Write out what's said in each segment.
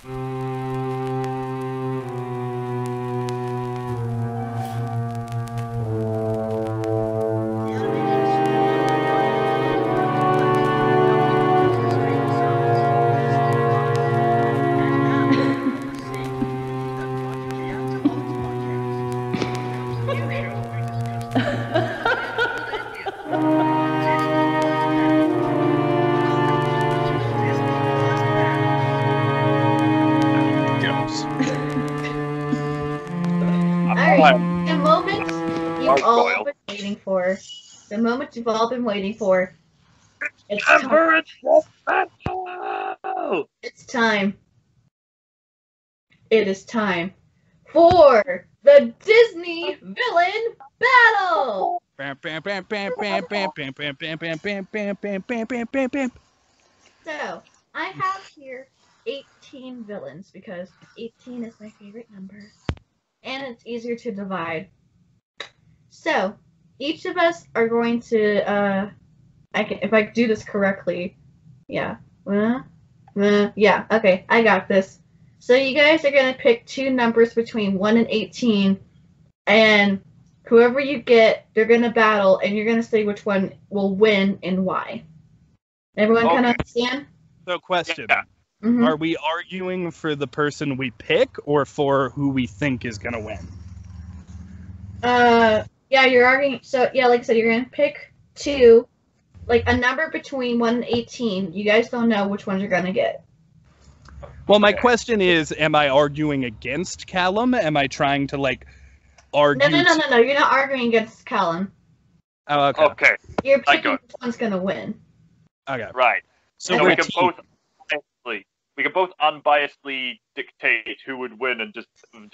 The moment you've all been waiting for. The moment you've all been waiting for. It's time. It's time. It is time for the Disney villain battle. So, I have here 18 villains because 18 is my favorite number. And it's easier to divide. So, each of us are going to, if I do this correctly, yeah. Yeah, okay, I got this. So you guys are going to pick two numbers between 1 and 18, and whoever you get, they're going to battle, and you're going to say which one will win and why. Everyone kind of understand? So, question. Yeah. Mm-hmm. Are we arguing for the person we pick, or for who we think is going to win? Yeah, you're arguing. So, yeah, like I said, you're going to pick two, like a number between 1 and 18. You guys don't know which ones you're going to get. Well, my question is, am I arguing against Callum? Am I trying to, argue... No. You're not arguing against Callum. Oh, okay. Okay. You're picking which one's going to win. Okay. Right. So we can both unbiasedly dictate who would win and just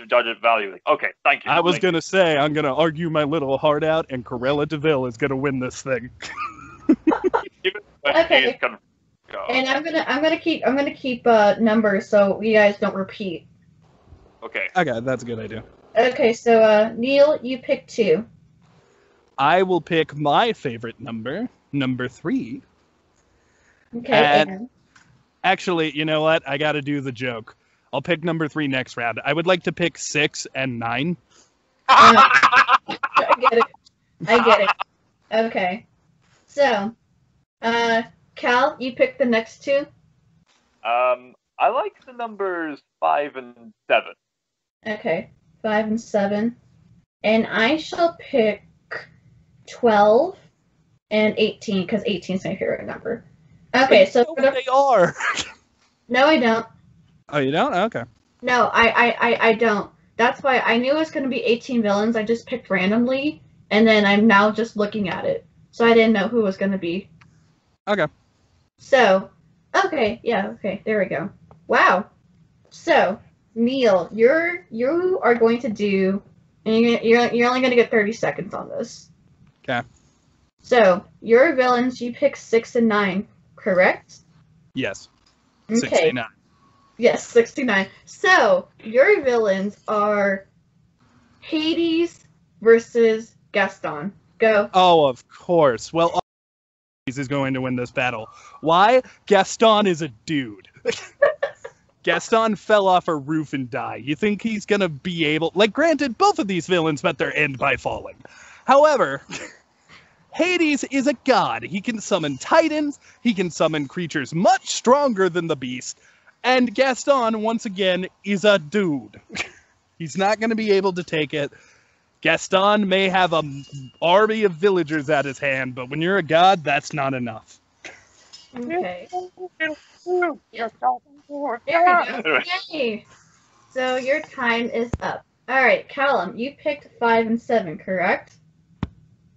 judge it value. Okay, thank you. I was going to say, I'm going to argue my little heart out, and Corella DeVille is going to win this thing. Okay. And I'm gonna keep numbers so you guys don't repeat. Okay. Okay, that's a good idea. Okay, so Neil, you pick 2. I will pick my favorite number 3. Okay. And actually, you know what? I got to do the joke. I'll pick number 3 next round. I would like to pick 6 and 9. I get it. Okay. So, Cal, you pick the next 2. I like the numbers 5 and 7. Okay, 5 and 7. And I shall pick 12 and 18, because 18 is my favorite number. Okay, so for they are. No, I don't. Oh, you don't? Okay. No, I don't. That's why I knew it was going to be 18 villains. I just picked randomly, and then I'm now just looking at it. So I didn't know who it was going to be. Okay. So, okay, there we go. Wow. So, Neil, you are going to do, and you're only going to get 30 seconds on this. Okay. So, your villains, you pick 6 and 9, correct? Yes. Okay. 69. Yes, 69. So, your villains are Hades versus Gaston. Go. Oh, of course. Well, Hades is going to win this battle. Why? Gaston is a dude. Gaston fell off a roof and died. You think he's going to be able... granted, both of these villains met their end by falling. However... Hades is a god. He can summon titans, he can summon creatures much stronger than the beast, and Gaston, once again, is a dude. He's not going to be able to take it. Gaston may have an army of villagers at his hand, but when you're a god, that's not enough. Okay. There we go. Yay! So your time is up. Alright, Callum, you picked 5 and 7, correct?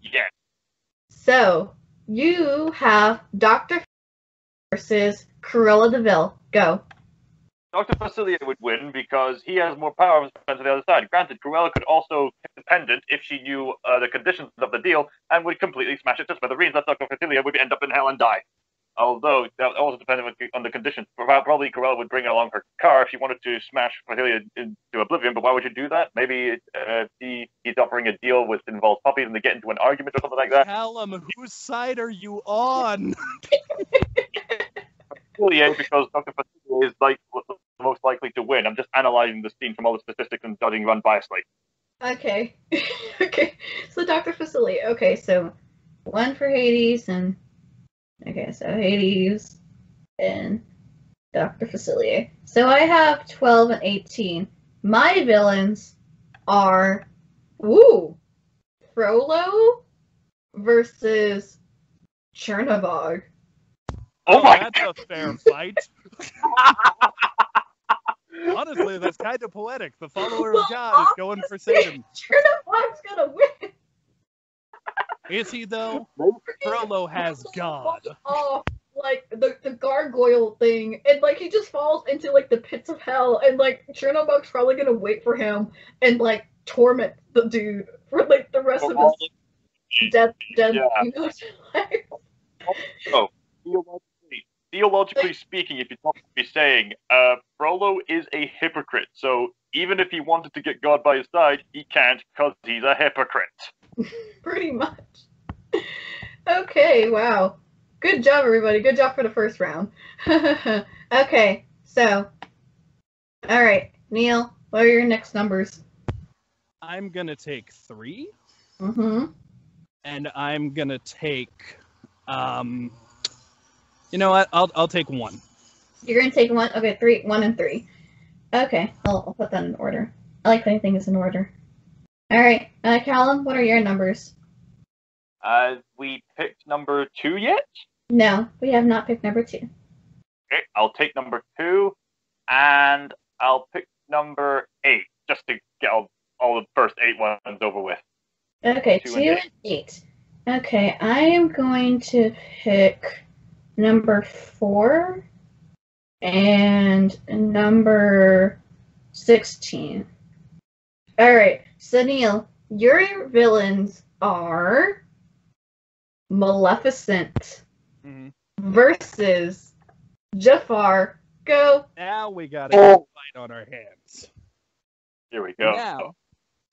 Yes. So, you have Dr. versus Cruella DeVille. Go. Dr. Facilier would win because he has more power than to the other side. Granted, Cruella could also pick the pendant if she knew the conditions of the deal and would completely smash it to smithereens. That Dr. Facilier would end up in hell and die. Although, that also depended on the conditions. Probably Cruella would bring along her car if she wanted to smash Facilier into oblivion, but why would you do that? Maybe he's offering a deal which involves puppies and they get into an argument or something like that. Callum, whose side are you on? Facilier, because Dr. Facilier is the most likely to win. I'm just analyzing the scene from all the statistics and judging run biasly. Okay. Okay. So Dr. Facilier. Okay, so 1 for Hades and okay, so Hades and Dr. Facilier. So I have 12 and 18. My villains are Frollo versus Chernabog. Oh my That's a fair fight. Honestly, that's kind of poetic. The follower of God is going for Satan. Chernabog's gonna win. Is he, though? Frollo has God. Off, like, the gargoyle thing, and, like, he just falls into, like, the pits of hell, and, like, Chernabog's probably gonna wait for him and, like, torment the dude for, like, the rest of his dead life. Oh, theologically speaking, if you don't be saying, Frollo is a hypocrite, so even if he wanted to get God by his side, he can't because he's a hypocrite. Pretty much. Okay, wow. Good job, everybody. Good job for the first round. Okay, so. Alright, Neil, what are your next numbers? I'm going to take 3. Mm-hmm. And I'm going to take, you know what? I'll take 1. You're going to take 1? Okay, 1 and 3. Okay, I'll put that in order. I like putting things in order. Alright, Callum, what are your numbers? We picked number 2 yet? No, we have not picked number 2. Okay, I'll take number 2, and I'll pick number 8, just to get all the first 8 ones over with. Okay, 2 and 8. Okay, I am going to pick number 4 and number 16. Alright, so Neil, your villains are Maleficent versus Jafar. Go! Now we got a good fight on our hands. Here we go. Now,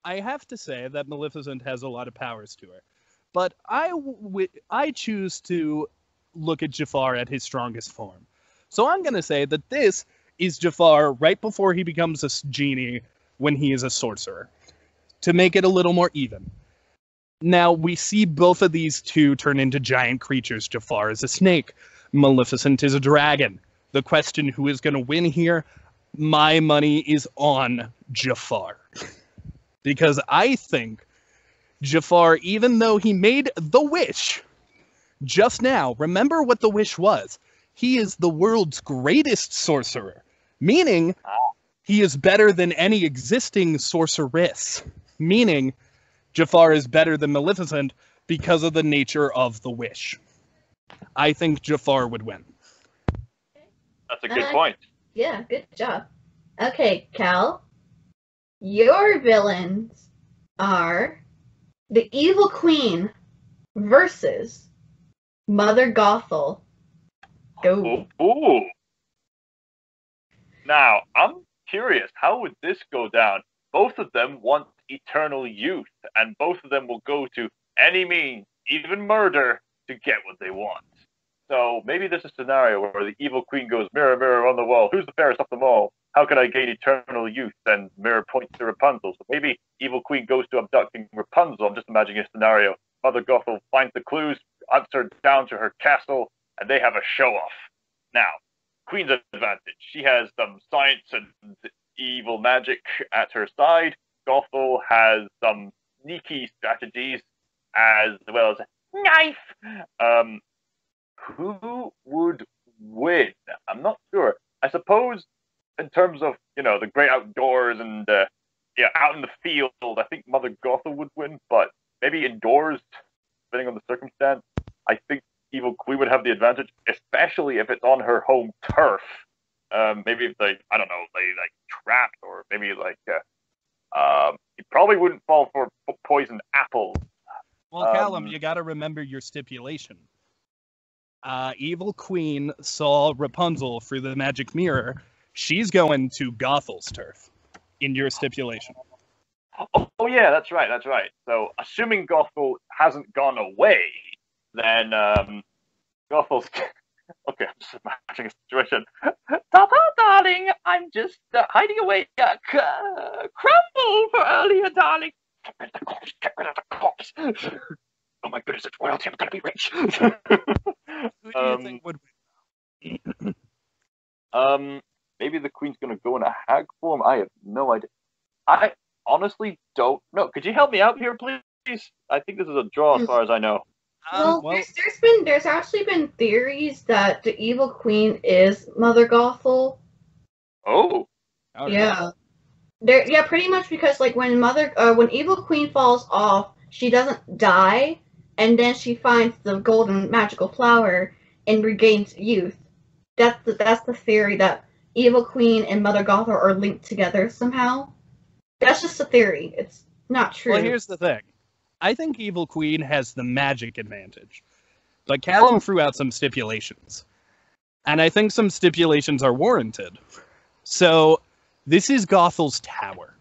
I have to say that Maleficent has a lot of powers to her. But I choose to look at Jafar at his strongest form. So I'm going to say that this is Jafar right before he becomes a genie when he is a sorcerer, to make it a little more even. Now, we see both of these two turn into giant creatures. Jafar is a snake. Maleficent is a dragon. The question, who is going to win here? My money is on Jafar. Because I think Jafar, even though he made the wish just now, remember what the wish was. He is the world's greatest sorcerer, meaning he is better than any existing sorceress, meaning Jafar is better than Maleficent because of the nature of the wish. I think Jafar would win. That's a good point. Yeah, good job. Okay, Cal, your villains are the Evil Queen versus Mother Gothel. Go. Ooh. Now, I'm curious, how would this go down? Both of them want eternal youth, and both of them will go to any means, even murder, to get what they want. So maybe this is a scenario where the evil queen goes, mirror, mirror on the wall, who's the fairest of them all? How can I gain eternal youth? And mirror points to Rapunzel. So maybe evil queen goes to abducting Rapunzel. I'm just imagining a scenario. Mother Gothel finds the clues, hunts her down to her castle, and they have a show-off. Now, queen's advantage. She has some science and evil magic at her side. Gothel has some sneaky strategies as well as a knife. Who would win? I'm not sure. I suppose in terms of, the great outdoors and out in the field, I think Mother Gothel would win, but maybe indoors, depending on the circumstance, I think Evil Queen would have the advantage, especially if it's on her home turf. Maybe if they trapped, or maybe he probably wouldn't fall for poisoned apples. Well, Callum, you got to remember your stipulation. Evil Queen saw Rapunzel through the magic mirror. She's going to Gothel's turf in your stipulation. Oh yeah, that's right. So, assuming Gothel hasn't gone away, then Gothel's... Okay, I'm just imagining a situation. Ta-ta, darling, I'm I'm just hiding away. Crumble for earlier, darling. Get rid of the corpse. Get rid of the corpse. Oh my goodness, it's royalty. I'm gonna be rich. Who do you think would win? Maybe the queen's gonna go in a hag form. I have no idea. I honestly don't know. Could you help me out here, please? I think this is a draw as far as I know. Well, there's actually been theories that the evil queen is Mother Gothel. Oh. Yeah. Yeah, pretty much because like when evil queen falls off, she doesn't die, and then she finds the golden magical flower and regains youth. That's the theory, that evil queen and Mother Gothel are linked together somehow. That's just a theory. It's not true. Well, here's the thing. I think Evil Queen has the magic advantage, but Callum threw out some stipulations, and I think some stipulations are warranted. So, this is Gothel's tower.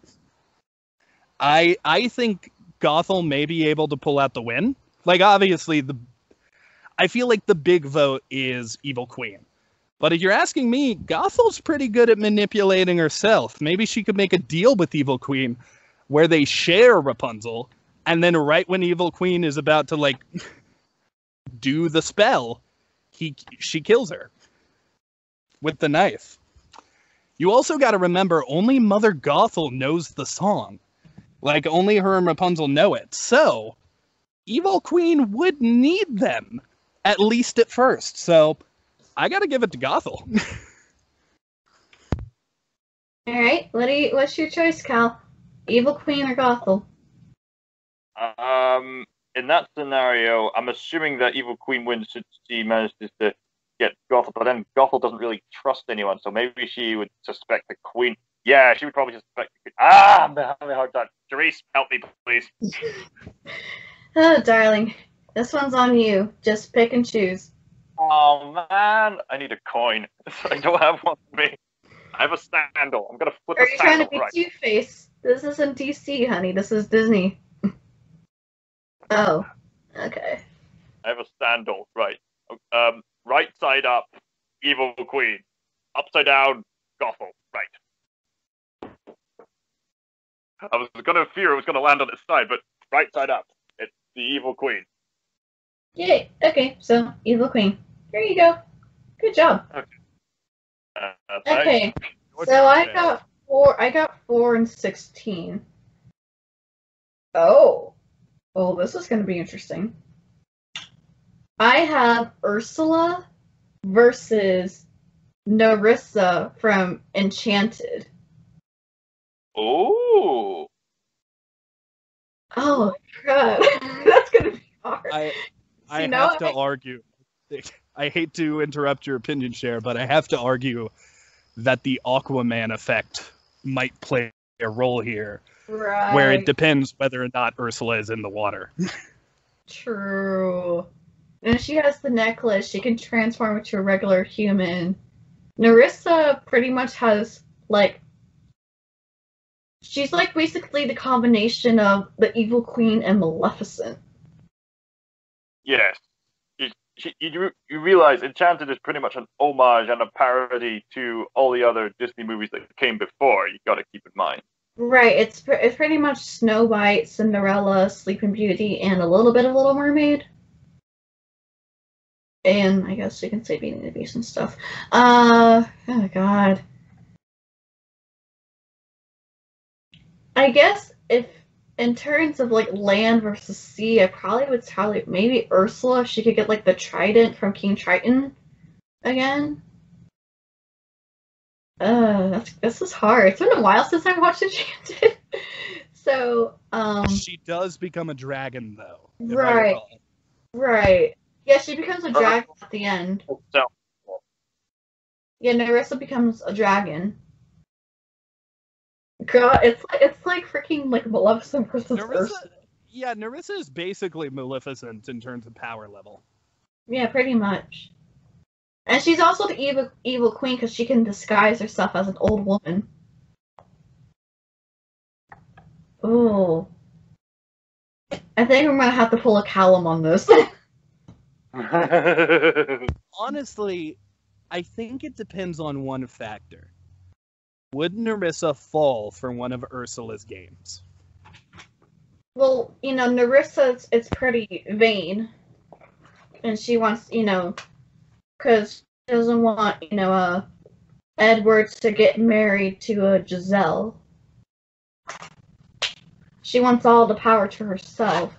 I think Gothel may be able to pull out the win. Like, obviously, I feel like the big vote is Evil Queen. But if you're asking me, Gothel's pretty good at manipulating herself. Maybe she could make a deal with Evil Queen where they share Rapunzel, and then right when Evil Queen is about to, like, do the spell, she kills her with the knife. You also got to remember, only Mother Gothel knows the song. Like, only her and Rapunzel know it. So, Evil Queen would need them, at least at first. So, I got to give it to Gothel. All right, what's your choice, Cal? Evil Queen or Gothel? In that scenario, I'm assuming that Evil Queen wins since she manages to get Gothel, but then Gothel doesn't really trust anyone, so maybe she would suspect the Queen. Yeah, she would probably suspect the Queen. I'm having a hard time. Therese, help me, please. Oh, darling. This one's on you. Just pick and choose. Oh, man. I need a coin. I don't have one for me. I have a sandal. I'm going to flip a sandal. Are you trying to be Two-Face? This isn't DC, honey. This is Disney. Oh, okay. I have a sandal. Right. Right side up, Evil Queen. Upside down, Gothel. Right. I was gonna fear it was gonna land on its side, but right side up, it's the Evil Queen. Yay. Okay, so Evil Queen. Here you go. Good job. Okay. Okay. So I got 4. I got 4 and 16. Oh. Well, this is going to be interesting. I have Ursula versus Nerissa from Enchanted. Oh. Oh, God. That's going to be hard. I have to argue. I hate to interrupt your opinion share, but I have to argue that the Aquaman effect might play a role here. Right. Where it depends whether or not Ursula is in the water. True. And she has the necklace. She can transform into a regular human. Nerissa pretty much has, like... She's, like, basically the combination of the Evil Queen and Maleficent. Yes. You realize Enchanted is pretty much an homage and a parody to all the other Disney movies that came before. You got to keep in mind. Right, it's pretty much Snow White, Cinderella, Sleeping Beauty, and a little bit of Little Mermaid. And I guess you can say Beauty and the Beast and stuff. Oh god. I guess if, in terms of like land versus sea, I probably would tell you maybe Ursula if she could get like the trident from King Triton again. This is hard. It's been a while since I watched Enchanted. So, she does become a dragon, though. Right. Right. Yeah, she becomes a dragon at the end. So. Yeah, Nerissa becomes a dragon. God, it's like freaking like Maleficent versus Ursula. Yeah, Nerissa is basically Maleficent in terms of power level. Yeah, pretty much. And she's also the evil queen because she can disguise herself as an old woman. Ooh. I think I'm gonna have to pull a Callum on this. Honestly, I think it depends on one factor. Would Nerissa fall for one of Ursula's games? Well, Nerissa, it's pretty vain. And she wants, because she doesn't want, Edward to get married to Giselle. She wants all the power to herself.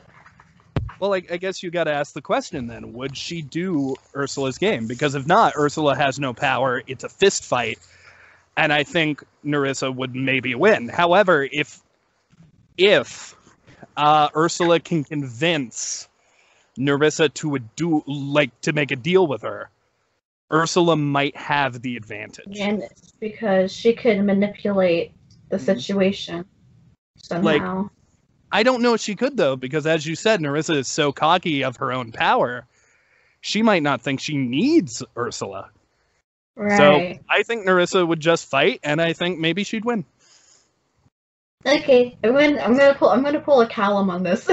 Well, I guess you got to ask the question then. Would she do Ursula's game? Because if not, Ursula has no power. It's a fist fight. And I think Nerissa would maybe win. However, if Ursula can convince Nerissa to make a deal with her, Ursula might have the advantage. And it's because she could manipulate the situation somehow. I don't know if she could, though, because as you said, Nerissa is so cocky of her own power, she might not think she needs Ursula. Right. So I think Nerissa would just fight, and I think maybe she'd win. Okay, I'm gonna pull a Callum on this.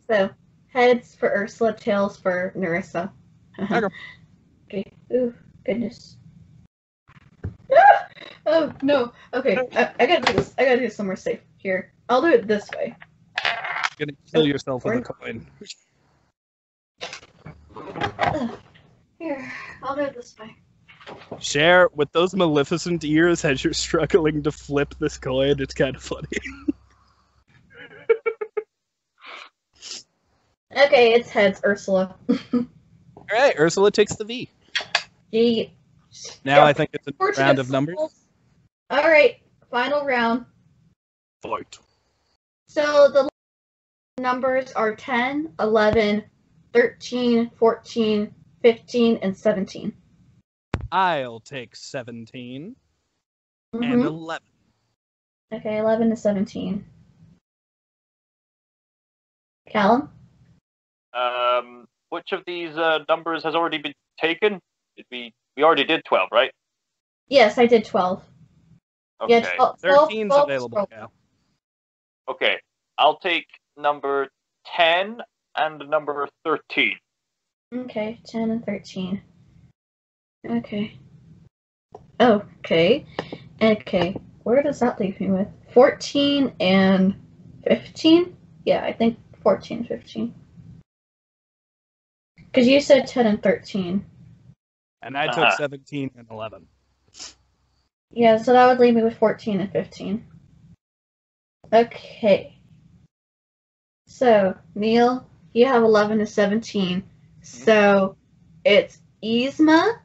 So heads for Ursula, tails for Nerissa. Okay. Ooh, goodness. Oh no. Okay, I gotta do this. I gotta do this somewhere safe. Here, I'll do it this way. You're gonna kill yourself with a coin. Here, I'll do it this way. Cher, with those Maleficent ears, as you're struggling to flip this coin, it's kind of funny. Okay, it's heads, Ursula. Alright, Ursula takes the V. Gee. Now I think it's a round of numbers. Alright, final round. Fight. So the numbers are 10, 11, 13, 14, 15, and 17. I'll take 17 and Mhm. 11. Okay, 11 to 17. Callum? Which of these numbers has already been taken? We already did 12, right? Yes, I did 12. Okay. Yeah, 12, 13's 12, available now. Okay. I'll take number 10 and number 13. Okay, 10 and 13. Okay. Okay. Okay. Where does that leave me with? 14 and 15? Yeah, I think 14 and 15. Because you said 10 and 13. And I took 17 and 11. Yeah, so that would leave me with 14 and 15. Okay. So, Neil, you have 11 and 17. So, it's Yzma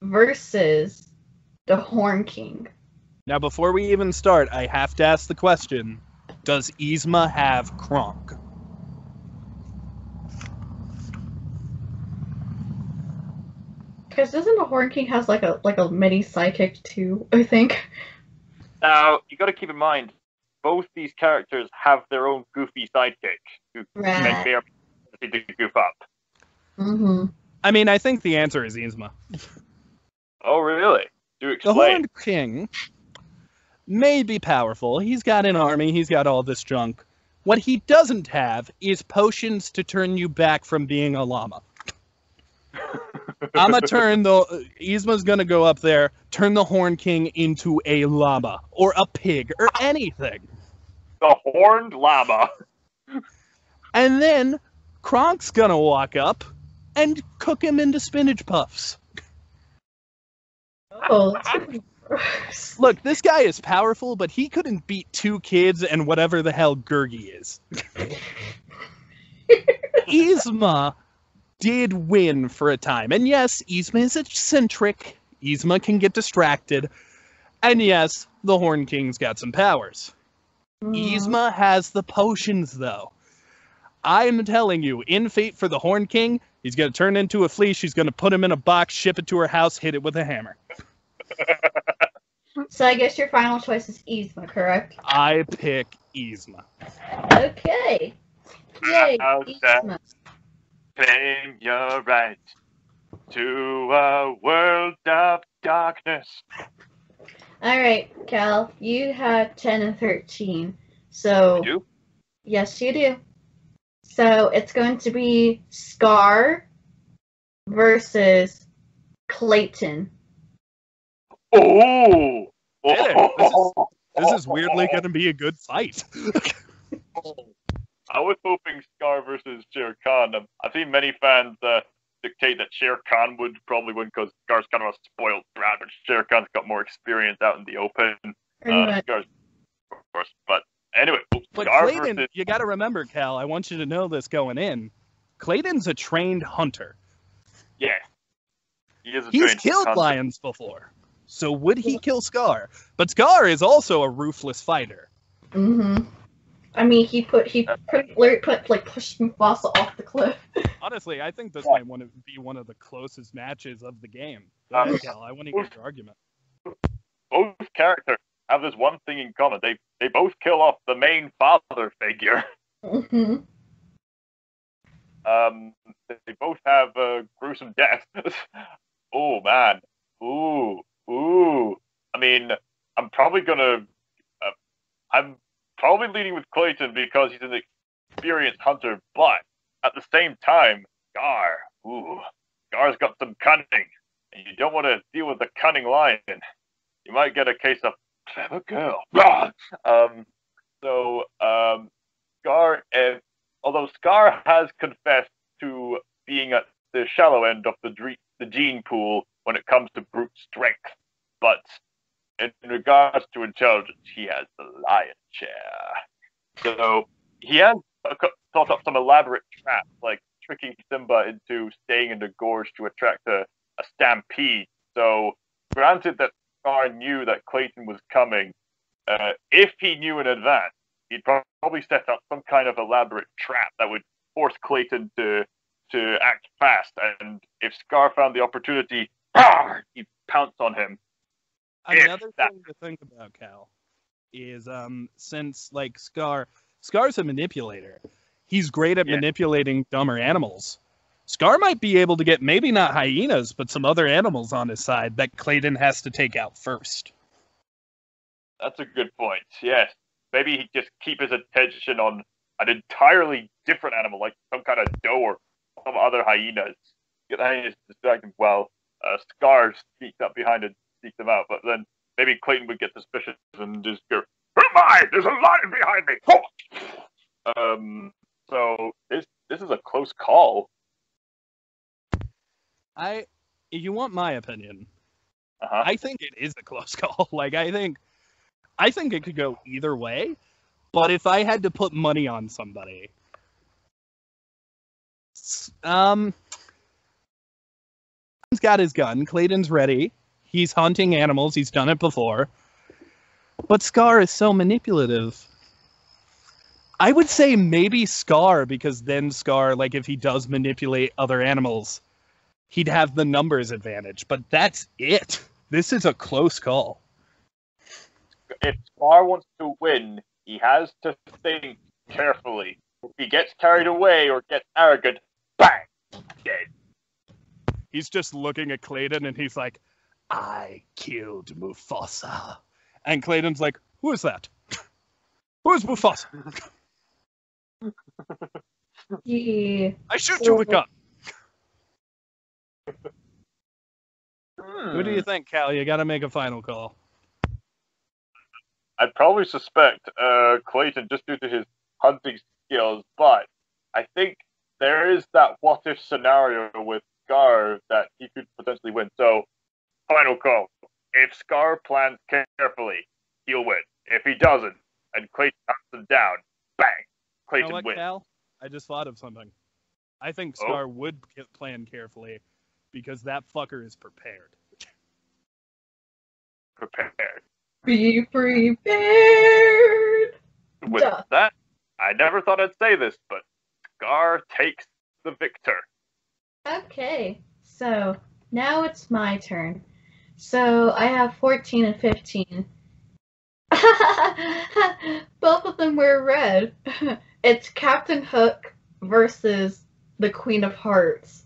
versus the Horn King. Now, before we even start, I have to ask the question, does Yzma have Kronk? Because doesn't the Horn King has like a mini psychic too, I think? Now, you got to keep in mind, both these characters have their own goofy sidekick who Right. may or may not to goof up. Mm-hmm. I mean, I think the answer is Yzma. Oh, really? Do The explain. Horned King may be powerful. He's got an army. He's got all this junk. What he doesn't have is potions to turn you back from being a llama. Yzma's gonna go up there, turn the Horned King into a llama, or a pig, or anything. The horned llama. And then Kronk's gonna walk up and cook him into spinach puffs. Oh, that's pretty gross. Look, this guy is powerful, but he couldn't beat 2 kids and whatever the hell Gurgi is. Yzma did win for a time. And yes, Yzma is eccentric. Yzma can get distracted. And yes, the Horn King's got some powers. Yzma has the potions, though. I'm telling you, in Fate for the Horn King, he's going to turn into a flea. She's going to put him in a box, ship it to her house, hit it with a hammer. So I guess your final choice is Yzma, correct? I pick Yzma. Okay. Yay, Okay. Yzma. Claim your right to a world of darkness. Alright, Cal, you have 10 and 13. So, You? yes, you do. So, it's going to be Scar versus Clayton. Oh! Hey, this is weirdly going to be a good fight. I was hoping Scar versus Shere Khan. I've seen many fans dictate that Shere Khan would probably win because Scar's kind of a spoiled brat, but Shere Khan's got more experience out in the open. Scar's, of course. But anyway, but Scar Clayton, versus... you got to remember, Cal, I want you to know this going in. Clayton's a trained hunter. Yeah. He's killed lions before. So would he kill Scar? But Scar is also a ruthless fighter. Mm-hmm. I mean, he pushed Mufasa off the cliff. Honestly, I think this might be one of the closest matches of the game. Go ahead, Cal. I want to hear your argument. Both characters have this one thing in common. They both kill off the main father figure. Mm-hmm. They both have gruesome deaths. Oh man. Ooh. I mean, I'm probably leaning with Clayton because he's an experienced hunter, but at the same time, Scar's got some cunning, and you don't want to deal with a cunning lion. You might get a case of clever girl. Scar, although Scar has confessed to being at the shallow end of the gene pool when it comes to brute strength, but in regards to intelligence, he has the lion's share. So he has thought up some elaborate traps, like tricking Simba into staying in the gorge to attract a stampede. So granted that Scar knew that Clayton was coming, if he knew in advance, he'd probably set up some kind of elaborate trap that would force Clayton to act fast. And if Scar found the opportunity, he'd pounce on him. Another thing to think about, Cal, is since like Scar's a manipulator. He's great at manipulating dumber animals. Scar might be able to get maybe not hyenas, but some other animals on his side that Clayton has to take out first. That's a good point. Yes. Maybe he'd just keep his attention on an entirely different animal, like some kind of doe or some other hyenas. Get the hyenas distracted while Scar sneaks up behind and sneaks them out. But then maybe Clayton would get suspicious and just go, "Who am I? There's a lion behind me!" So this is a close call. You want my opinion? Uh-huh. I think it is a close call. Like I think it could go either way. But if I had to put money on somebody, he's got his gun. Clayton's ready. He's hunting animals. He's done it before. But Scar is so manipulative. I would say maybe Scar, because then Scar, like if he does manipulate other animals, he'd have the numbers advantage. But that's it. This is a close call. If Scar wants to win, he has to think carefully. If he gets carried away or gets arrogant, bang, dead. He's just looking at Clayton and he's like, "I killed Mufasa." And Clayton's like, "Who is that? Who is Mufasa?" Yeah. "I shoot you with a gun." Who do you think, Cal? You gotta make a final call. I'd probably suspect Clayton just due to his hunting skills, but I think there is that what-if scenario with Scar that he could potentially win. So, final call. If Scar plans carefully, he'll win. If he doesn't, and Clayton hunts him down, bang, Clayton wins. Cal? I just thought of something. I think Scar would plan carefully because that fucker is prepared. Prepared. Be prepared. With that, I never thought I'd say this, but Scar takes the victor. Okay, so now it's my turn. So I have 14 and 15. Both of them were red. It's Captain Hook versus the Queen of Hearts.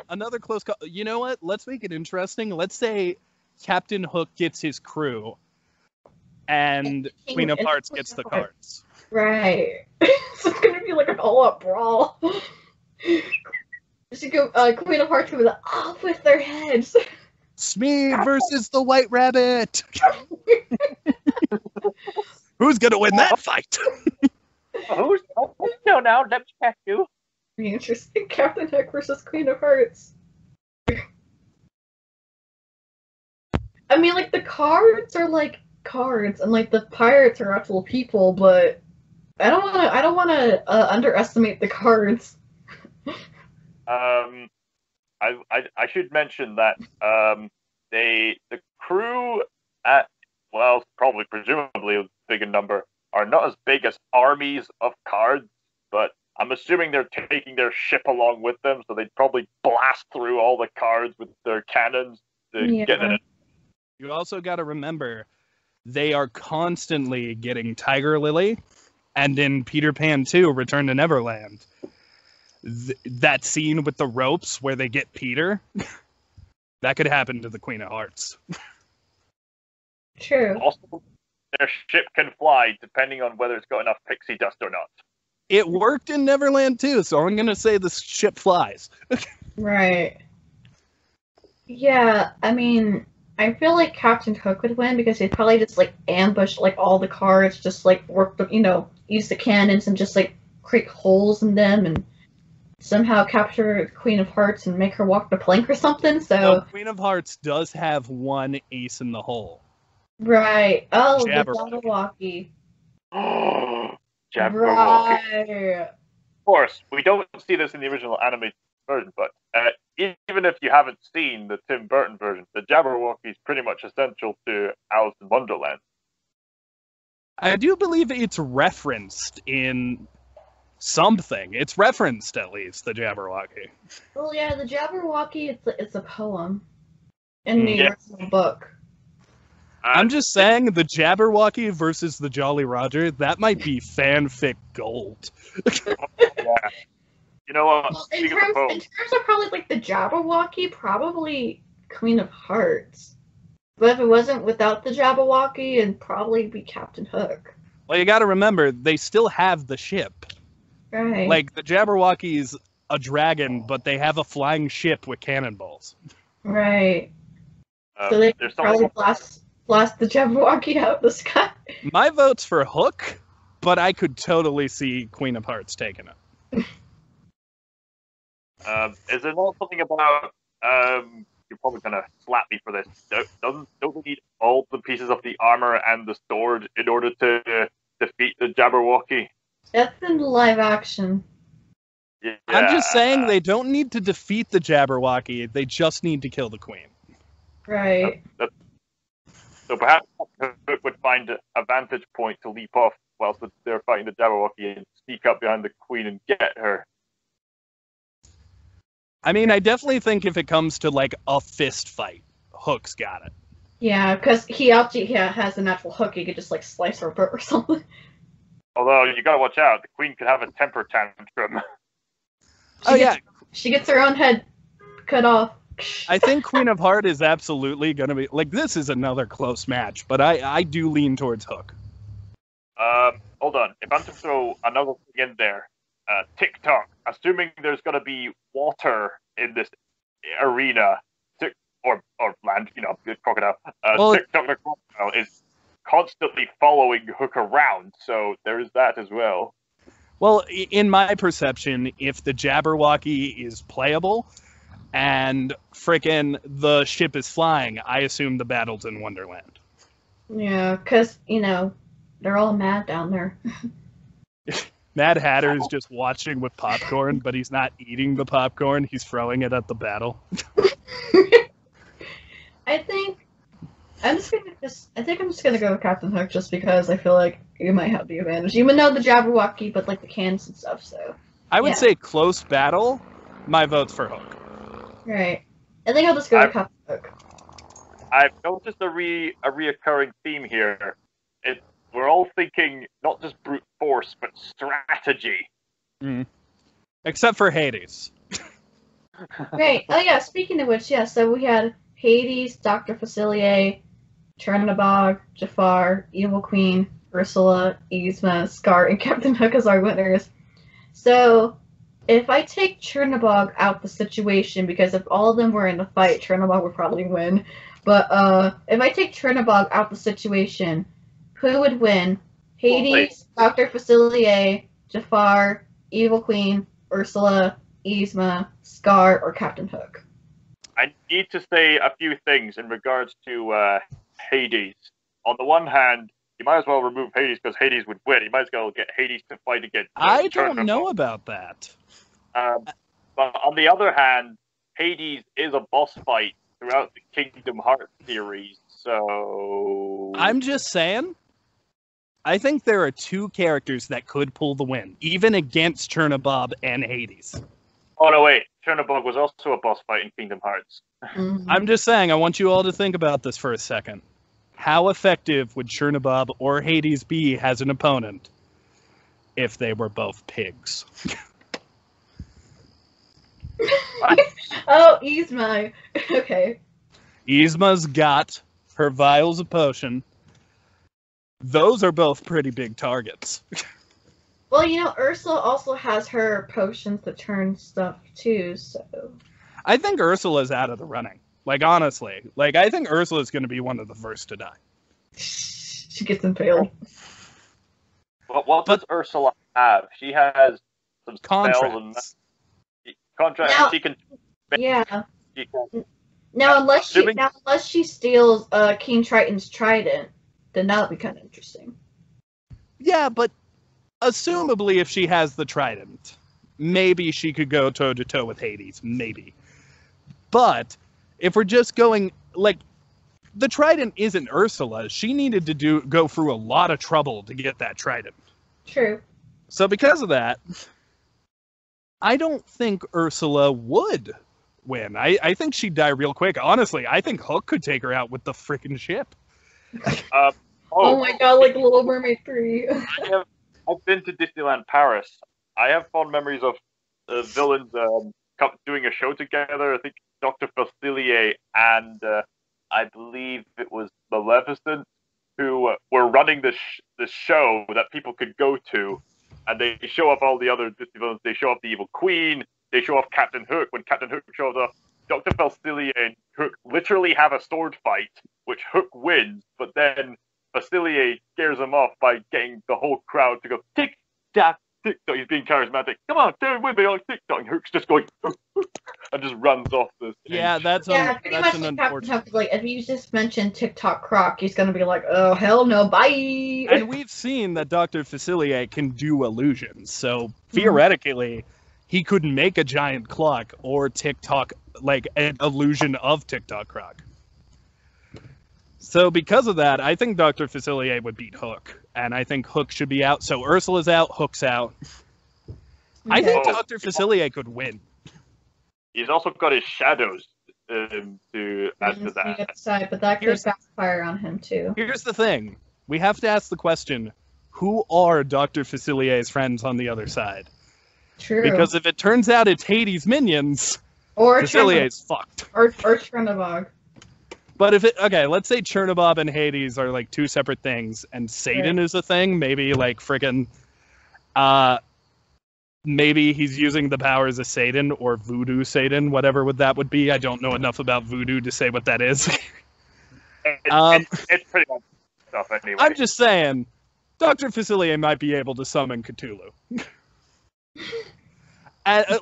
Another close call. You know what? Let's make it interesting. Let's say Captain Hook gets his crew, and Queen of Hearts gets the cards. Right. So it's gonna be like an all-out brawl. Queen of Hearts would be like, off with their heads. Smee versus the White Rabbit. Who's gonna win that fight? Who's? No, now let me check you. Interesting. Captain Hook versus Queen of Hearts. I mean, like, the cards are like cards, and like the pirates are actual people, but I don't wanna underestimate the cards. I should mention that the crew at probably presumably a big in number are not as big as armies of cards, but I'm assuming they're taking their ship along with them, so they'd probably blast through all the cards with their cannons to get in it. You also got to remember, they are constantly getting Tiger Lily, and in Peter Pan 2, Return to Neverland, that scene with the ropes where they get Peter, that could happen to the Queen of Hearts. True. Also, their ship can fly depending on whether it's got enough pixie dust or not. It worked in Neverland too, so I'm going to say the ship flies. Right. Yeah, I mean, I feel like Captain Hook would win because he'd probably just like ambush like all the cards, just like work the, use the cannons and just like create holes in them and somehow capture Queen of Hearts and make her walk the plank or something. So no, Queen of Hearts does have one ace in the hole. Right. Oh, Jabberwocky. the Jabberwocky. Jabberwocky. Right. Of course, we don't see this in the original animated version, but even if you haven't seen the Tim Burton version, the Jabberwocky is pretty much essential to Alice in Wonderland. I do believe it's referenced in something. It's referenced, at least, the Jabberwocky. Well, yeah, the Jabberwocky, it's a poem in the original book. I'm just saying, the Jabberwocky versus the Jolly Roger, that might be fanfic gold. Yeah. You know what? Well, in terms of probably like the Jabberwocky, probably Queen of Hearts. But if it wasn't without the Jabberwocky, it'd probably be Captain Hook. Well, you gotta remember, they still have the ship. Right. Like, the Jabberwocky's a dragon, but they have a flying ship with cannonballs. Right. So they probably blast the Jabberwocky out of the sky. My vote's for Hook, but I could totally see Queen of Hearts taking it. Is there not something about you're probably gonna slap me for this? Don't we need all the pieces of the armor and the sword in order to defeat the Jabberwocky? That's in live action. Yeah. I'm just saying they don't need to defeat the Jabberwocky, they just need to kill the Queen. Right. So perhaps Hook would find a vantage point to leap off whilst they're fighting the Jabberwocky and sneak up behind the Queen and get her. I mean, I definitely think if it comes to, like, a fist fight, Hook's got it. Yeah, because he actually has a natural hook. He could just, like, slice her or something. Although, you gotta watch out. The Queen could have a temper tantrum. She gets her own head cut off. I think Queen of Heart is absolutely going to be... Like, this is another close match, but I do lean towards Hook. Hold on. If I'm to throw another thing in there, TikTok, assuming there's going to be water in this arena, or land, crocodile, TikTok the crocodile is constantly following Hook around, so there is that as well. Well, in my perception, if the Jabberwocky is playable and frickin' the ship is flying, I assume the battle's in Wonderland. Yeah, because, they're all mad down there. Mad Hatter is just watching with popcorn, but he's not eating the popcorn. He's throwing it at the battle. I think I'm just gonna go with Captain Hook just because I feel like you might have the advantage, even though the Jabberwocky, but like the cans and stuff. So I would say close battle. My vote's for Hook. Right. I think I'll just go with Captain Hook. I've noticed a reoccurring theme here. We're all thinking not just brute force, but strategy. Mm. Except for Hades. Right. Oh yeah, speaking of which, so we had Hades, Dr. Facilier, Chernabog, Jafar, Evil Queen, Ursula, Yzma, Scar, and Captain Hook as our winners. So, if I take Chernobog out the situation, because if all of them were in a fight, Chernobog would probably win. But if I take Chernobog out the situation, who would win? Hades, Dr. Facilier, Jafar, Evil Queen, Ursula, Yzma, Scar, or Captain Hook? I need to say a few things in regards to Hades. On the one hand, you might as well remove Hades because Hades would win. You might as well get Hades to fight against. I don't know about that. But on the other hand, Hades is a boss fight throughout the Kingdom Hearts series, so... I'm just saying, I think there are two characters that could pull the win, even against Chernobyl and Hades. Oh, no, wait. Chernobog was also a boss fight in Kingdom Hearts. Mm-hmm. I'm just saying, I want you all to think about this for a second. How effective would Chernobyl or Hades be as an opponent if they were both pigs? Oh, Yzma. Okay. Yzma's got her vials of potion. Those are both pretty big targets. Well, Ursula also has her potions that turn stuff too, so... I think Ursula's out of the running. Like, honestly. Like, I think Ursula's going to be one of the first to die. She gets impaled. But what does Ursula have? She has some Contracts. Contracts. Now, she can... Yeah. She can, Now, unless she steals King Triton's trident, then that would be kind of interesting. Yeah, but assumably if she has the trident, maybe she could go toe-to-toe with Hades. Maybe. But if we're just going... Like, the trident isn't Ursula's. She needed to go through a lot of trouble to get that trident. True. So because of that, I don't think Ursula would win. I think she'd die real quick. Honestly, I think Hook could take her out with the freaking ship. Oh my god, like Little Mermaid 3. I've been to Disneyland Paris. I have fond memories of villains doing a show together. I think Dr. Facilier and I believe it was Maleficent who were running the show that people could go to. And they show off all the other Disney villains. They show off the Evil Queen. They show off Captain Hook. When Captain Hook shows up, Dr. Facilier and Hook literally have a sword fight, which Hook wins. But then Facilier scares him off by getting the whole crowd to go tick tock, tick tock. He's being charismatic. Come on, turn with me on tick tock. And Hook's just going and just runs off the stage. Yeah, that's pretty much an like unfortunate. Captain Hook, like if you just mention TikTok Croc, he's gonna be like, oh hell no, bye. And we've seen that Dr. Facilier can do illusions, so theoretically, he could make a giant clock or TikTok, like an illusion of TikTok Croc. So because of that, I think Dr. Facilier would beat Hook, and I think Hook should be out. So Ursula's out, Hook's out. I think Dr. Facilier could win. He's also got his shadows to add to that. Side, but that could backfire on him too. Here's the thing. We have to ask the question, who are Dr. Facilier's friends on the other side? True. Because if it turns out it's Hades' minions, or Facilier's fucked. Or Chernobog. But if let's say Chernobyl and Hades are like two separate things, and Satan is a thing, maybe like friggin', maybe he's using the powers of Satan or voodoo Satan, whatever that would be. I don't know enough about voodoo to say what that is. It's pretty much stuff anyway. I'm just saying, Dr. Facilier might be able to summon Cthulhu.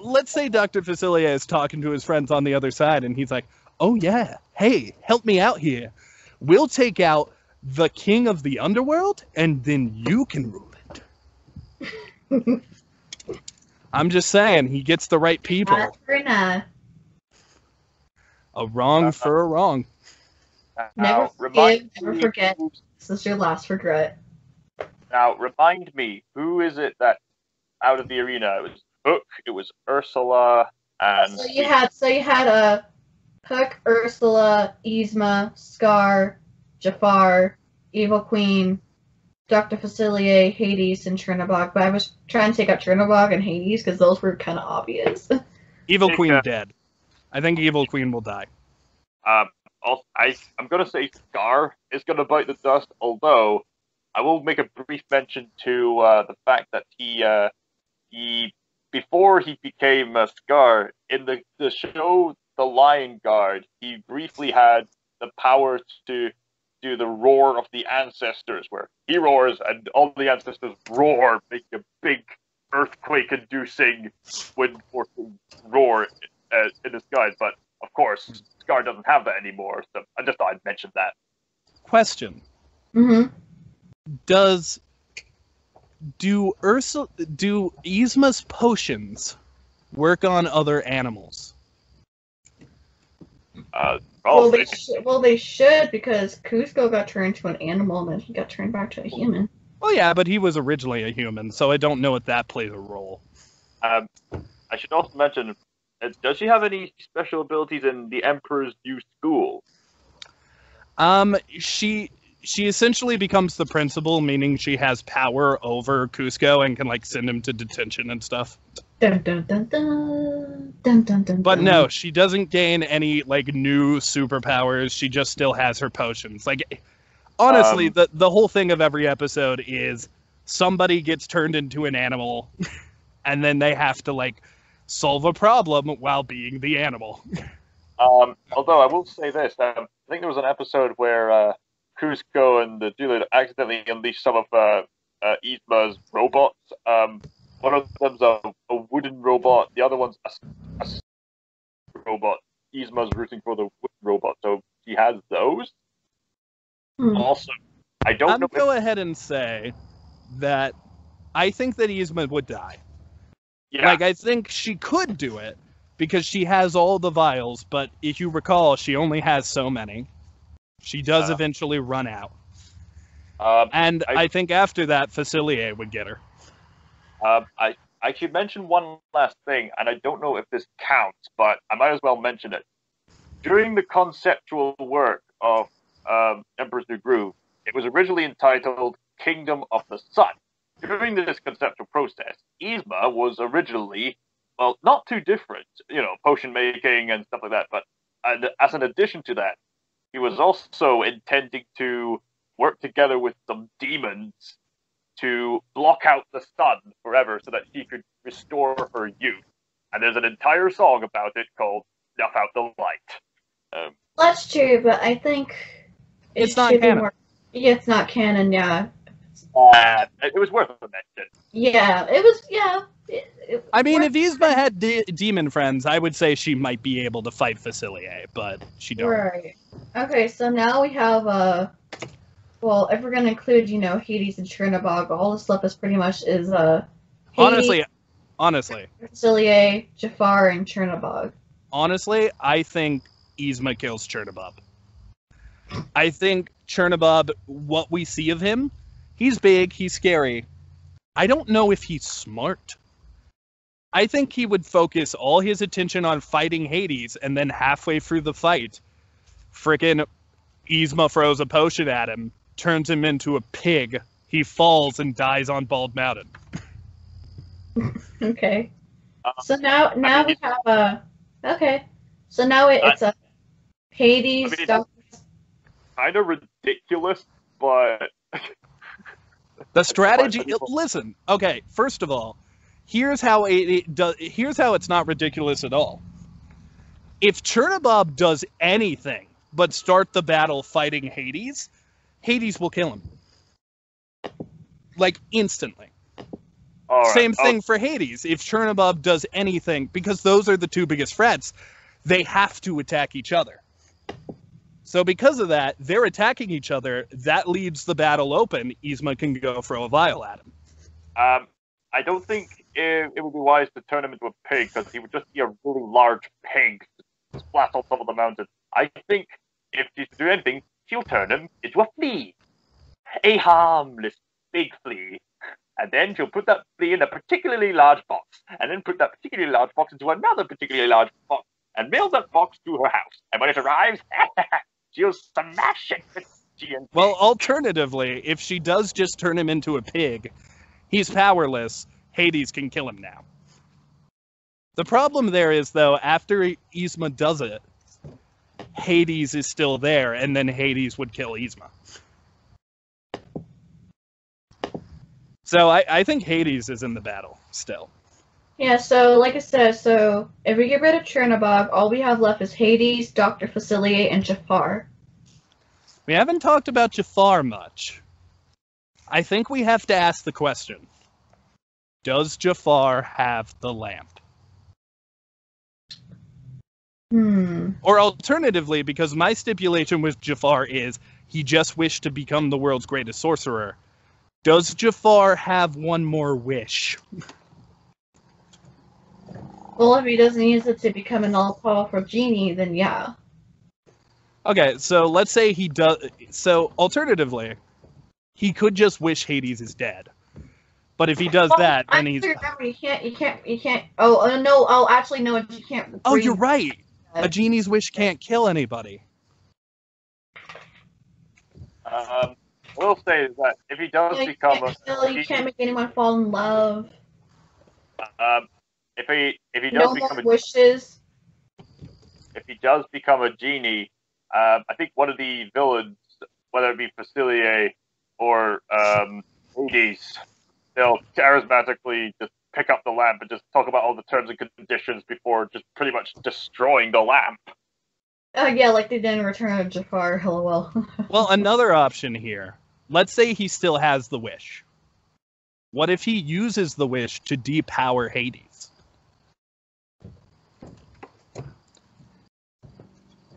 Let's say Dr. Facilier is talking to his friends on the other side, and he's like, oh yeah, hey, help me out here. We'll take out the king of the underworld, and then you can rule it. I'm just saying, he gets the right people. A wrong for a wrong. Never forgive, never forget. This is your last regret. Now, remind me, who is it that out of the arena? It was Hook, it was Ursula, and... So you had Hook, Ursula, Yzma, Scar, Jafar, Evil Queen, Dr. Facilier, Hades, and Chernobog. But I was trying to take out Chernobog and Hades because those were kind of obvious. Evil Queen dead. I think Evil Queen will die. I'm going to say Scar is going to bite the dust, although I will make a brief mention to the fact that he before he became Scar, in the show The Lion Guard, he briefly had the power to do the roar of the ancestors, where he roars and all the ancestors roar, making a big earthquake-inducing wind-forcing roar in the skies. But of course, Scar doesn't have that anymore, so I just thought I'd mention that. Question. Mm-hmm. Do Yzma's potions work on other animals? Well, they should, because Cusco got turned into an animal and then he got turned back to a human. Well, yeah, but he was originally a human, so I don't know if that plays a role. I should also mention, does she have any special abilities in the Emperor's New School? She essentially becomes the principal, meaning she has power over Cusco and can like send him to detention and stuff. Dun, dun, dun, dun, dun, dun, dun, But dun. no, she doesn't gain any like new superpowers. She just still has her potions. Like honestly, the whole thing of every episode is somebody gets turned into an animal and then they have to like solve a problem while being the animal. Although I will say this, I think there was an episode where Cusco and the Dude accidentally unleashed some of Yzma's robots. One of them's a wooden robot, the other one's a robot. Yzma's rooting for the wooden robot, so she has those. Also, I don't know. Go ahead and say that I think that Yzma would die. Yeah. Like, I think she could do it because she has all the vials, but if you recall, she only has so many. She does eventually run out. And I think after that, Facilier would get her. I should mention one last thing, and I don't know if this counts, but I might as well mention it. During the conceptual work of Emperor's New Groove, it was originally entitled Kingdom of the Sun. During this conceptual process, Yzma was originally, well, not too different, potion making and stuff like that, but as an addition to that, he was also intending to work together with some demons to block out the sun forever so that she could restore her youth. And there's an entire song about it called Snuff Out the Light. That's true, but I think it's not canon. Yeah, it's not canon, yeah. It was worth a mention. Yeah, it was, yeah. I mean, if Yzma had demon friends, I would say she might be able to fight Facilier, but she don't. Right. Okay, so now we have, well, if we're going to include, Hades and Chernobog, all the stuff is pretty much is, Hades, Honestly. Facilier, Jafar, and Chernobog. Honestly, I think Yzma kills Chernobog. I think Chernobog, what we see of him, he's big, he's scary. I don't know if he's smart. I think he would focus all his attention on fighting Hades, and then halfway through the fight, frickin' Yzma throws a potion at him, turns him into a pig, he falls and dies on Bald Mountain. Okay. So now we have okay. So now it's a Hades stuff. Kind of ridiculous, but the strategy. Listen, okay. First of all, here's how here's how it's not ridiculous at all. If Chernobog does anything but start the battle fighting Hades, Hades will kill him. Like instantly. Right. Same thing for Hades. If Chernobog does anything, because those are the two biggest threats, they have to attack each other. So because of that, they're attacking each other. That leaves the battle open. Yzma can go throw a vial at him. I don't think it would be wise to turn him into a pig, because he would just be a really large pig splat on top of the mountain. I think if she's to do anything, she'll turn him into a flea. A harmless big flea. And then she'll put that flea in a particularly large box, and then put that particularly large box into another particularly large box, and mail that box to her house. And when it arrives, she'll smash it with TNT. Well, alternatively, if she does just turn him into a pig, he's powerless. Hades can kill him now. The problem there is, though, after Yzma does it, Hades is still there, and then Hades would kill Yzma. So I think Hades is in the battle still. Yeah, so like I said, so if we get rid of Chernobog, all we have left is Hades, Dr. Facilier, and Jafar. We haven't talked about Jafar much. I think we have to ask the question, does Jafar have the lamp? Or alternatively, because my stipulation with Jafar is he just wished to become the world's greatest sorcerer, does Jafar have one more wish? Well, if he doesn't use it to become an all-powerful genie, then yeah. Okay, so let's say he does. So alternatively, he could just wish Hades is dead. But if he does that, then he's. Remember, you can't. Oh no! Oh, actually, no, you can't. Oh, you're right. A genie's wish can't kill anybody. We'll say that if he does become you can't make anyone fall in love. If he does become wishes. If he does become a genie, I think one of the villains, whether it be Facilier or Hades, they'll charismatically just pick up the lamp and just talk about all the terms and conditions before just pretty much destroying the lamp. Yeah, like they did in Return of Jafar, lol. Well, another option here. Let's say he still has the wish. What if he uses the wish to depower Hades?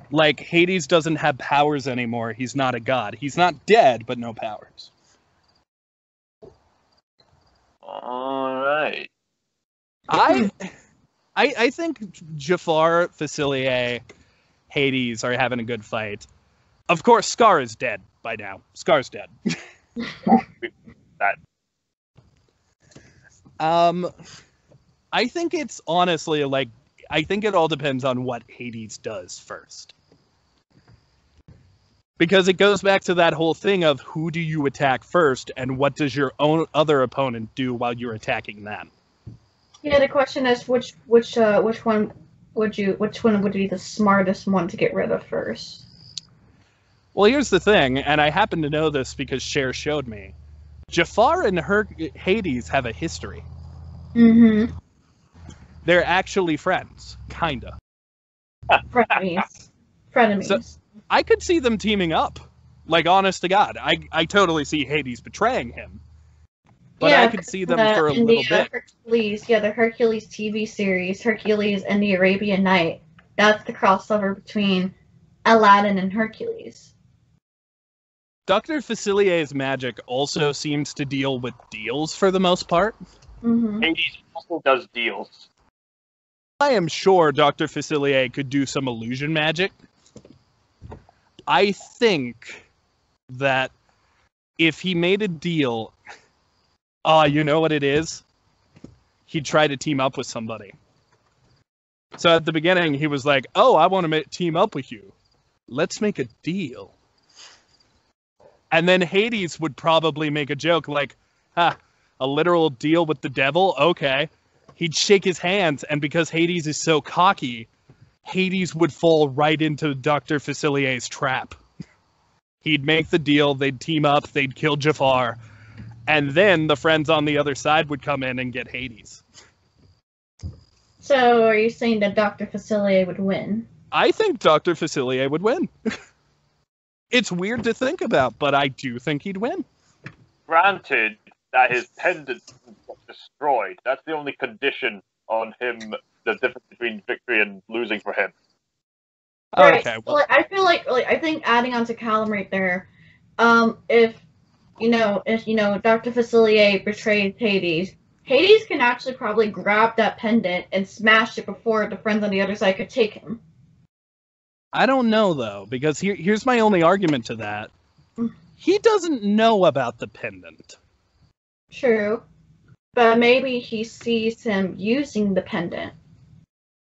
Like, Hades doesn't have powers anymore. He's not a god. He's not dead, but no powers. All right. I think Jafar, Facilier, Hades are having a good fight. Of course, Scar is dead by now. Scar's dead. That. I think it's honestly like, I think it all depends on what Hades does first. Because it goes back to that whole thing of who do you attack first and what does your own other opponent do while you're attacking them. Yeah, the question is which one would be the smartest one to get rid of first? Well, here's the thing, and I happen to know this because Cher showed me. Jafar and Hades have a history. Mm-hmm. They're actually friends, kinda. Frenemies. So, I could see them teaming up. Like, honest to God. I totally see Hades betraying him. But yeah, I could see them for a little bit. Hercules, the Hercules TV series, Hercules and the Arabian Night. That's the crossover between Aladdin and Hercules. Dr. Facilier's magic also seems to deal with deals for the most part. Mm-hmm. Hades also does deals. I am sure Dr. Facilier could do some illusion magic. I think that if he made a deal, you know what it is? He'd try to team up with somebody. So at the beginning, he was like, oh, I want to team up with you. Let's make a deal. And then Hades would probably make a joke like, a literal deal with the devil? Okay. He'd shake his hands, and because Hades is so cocky, Hades would fall right into Dr. Facilier's trap. He'd make the deal, they'd team up, they'd kill Jafar, and then the friends on the other side would come in and get Hades. So, are you saying that Dr. Facilier would win? I think Dr. Facilier would win. It's weird to think about, but I do think he'd win. Granted that his pendant got destroyed. That's the only condition on him, the difference between victory and losing for him. Right. Okay. Well, I feel like I think adding on to Callum right there, if Dr. Facilier betrayed Hades, Hades can actually probably grab that pendant and smash it before the friends on the other side could take him. I don't know, though, because here's my only argument to that. He doesn't know about the pendant. True. But maybe he sees him using the pendant.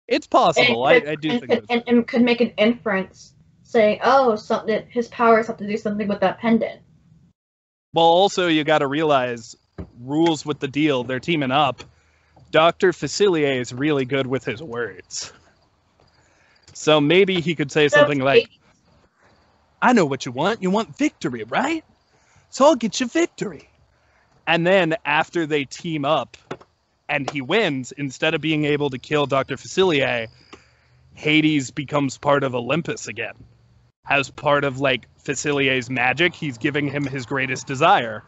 It's possible. I do think and could make an inference saying, oh, something his powers have to do something with that pendant. Well, also, you got to realize, rules with the deal, they're teaming up. Dr. Facilier is really good with his words. So maybe he could say something like, I know what you want. You want victory, right? So I'll get you victory. And then after they team up, and he wins, instead of being able to kill Dr. Facilier, Hades becomes part of Olympus again. As part of, like, Facilier's magic, he's giving him his greatest desire.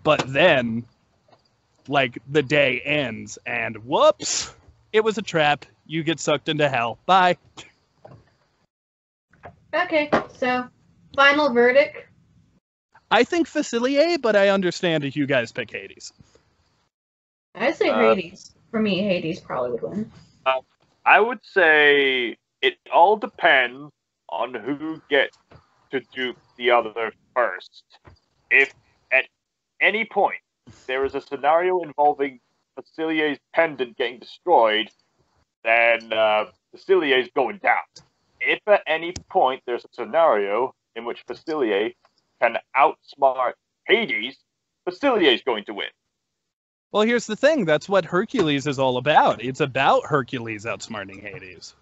But then, like, the day ends, and whoops! It was a trap. You get sucked into hell. Bye. Okay, so, final verdict? I think Facilier, but I understand if you guys pick Hades. I'd say Hades. For me, Hades probably would win. I would say it all depends on who gets to dupe the other first. If at any point there is a scenario involving Facilier's pendant getting destroyed, then Facilier's going down. If at any point there's a scenario in which Facilier can outsmart Hades, Facilier's going to win. Well, here's the thing. That's what Hercules is all about. It's about Hercules outsmarting Hades.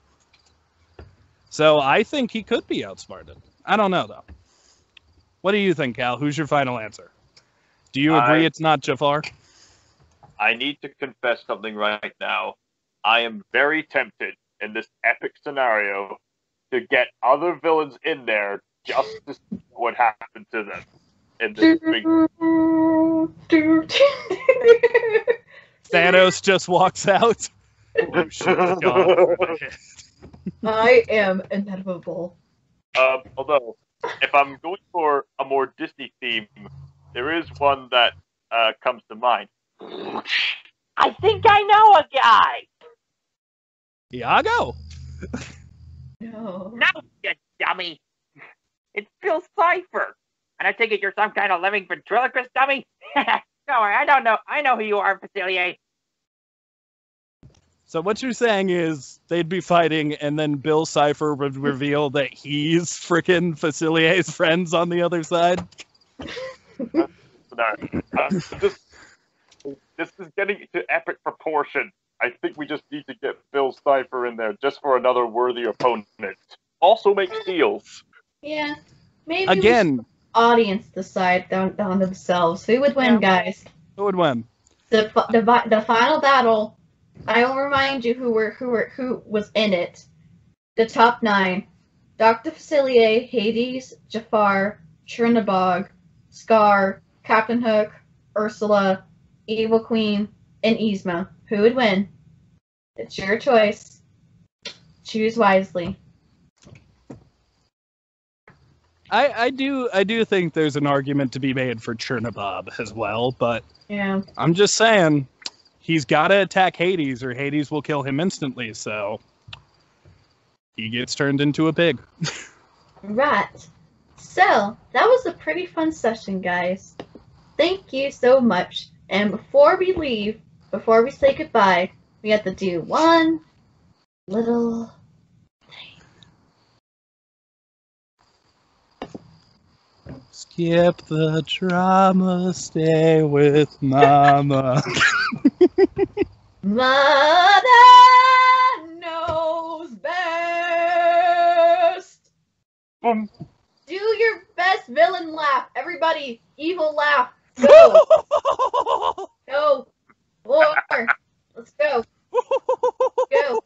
So I think he could be outsmarted. I don't know, though. What do you think, Cal? Who's your final answer? Do you agree it's not Jafar? I need to confess something right now. I am very tempted in this epic scenario to get other villains in there just to see what happened to them in this big... Thanos just walks out. You should have gone for the hit. I am inevitable. Although, if I'm going for a more Disney theme, there is one that comes to mind. I think I know a guy. Iago. No. No, you dummy. It's Bill Cipher. And I take it you're some kind of living ventriloquist dummy? Don't worry, I don't know. I know who you are, Facilier. So what you're saying is they'd be fighting, and then Bill Cipher would reveal that he's frickin' Facilier's friends on the other side? This is getting to epic proportion. I think we just need to get Bill Cipher in there just for another worthy opponent. Also make seals. Yeah. Maybe Again, audience decide down themselves. Who would win, guys? who would win? The final battle. I will remind you who was in it. The top 9: Dr. Facilier, Hades, Jafar, Chernabog, Scar, Captain Hook, Ursula, Evil Queen, and Yzma. Who would win? It's your choice. Choose wisely. I do think there's an argument to be made for Chernobyl as well, but Yeah. I'm just saying he's got to attack Hades or Hades will kill him instantly, so he gets turned into a pig. Right. So, that was a pretty fun session, guys. Thank you so much. And before we leave, before we say goodbye, we have to do one little Skip the drama, stay with mama. Mother knows best. Boom. Do your best villain laugh. Everybody, evil laugh. Go. Go. War. Let's go. Go.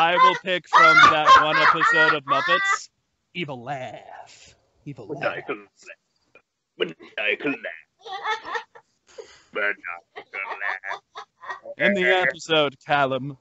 I will pick from that one episode of Muppets. Evil laugh. Evil laugh. In the episode, Callum.